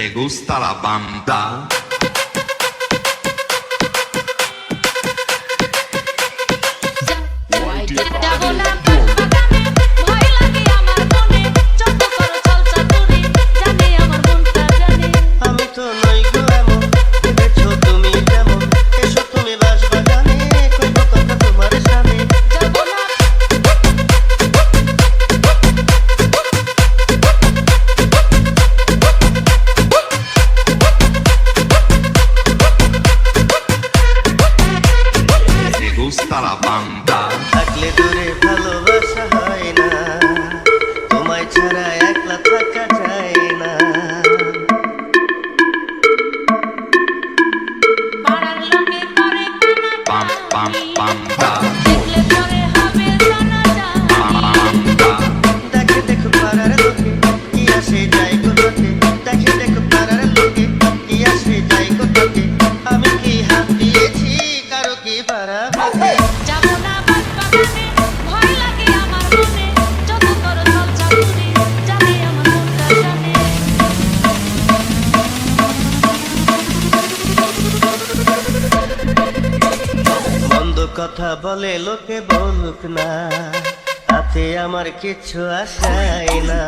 Me gusta la banda. যাবো না বাগানে, ভয় লাগে আমার মনে, যত করো চল চাতুরি, জানে আমার মনটা জানে। আমি তো নই গো এমন, ভেবেছো তুমি কেমন, এসো তুমি বাস বাগানে, কইব কথা তোমার সামনে। যাবো না Me gusta la banda. থাকলে দূরে ভালোবাসা হয় না, তোমায় ছাড়া একলা থাকা যায় না। পাড়ার লোকে করে Bam, bam, banda. দেখলে পরে হবে জানাজা। Banda. দেখে দেখো পাড়ার লোকে কি আসে যাই কোথাকে, দেখে দেখো পাড়ার লোকে কি আসে যাই কোথাকে, আমি কি হাত দিয়েছি কারো কি পাড়া ভাতে। যাবো না বাগানে, ভয় লাগে আমার মনে, যত করো চল চাতুরি, জানে আমার মনটা জানে। মন্দ কথা বলে লোকে বলুক না, তাতে আমার কিচ্ছু আসায় না।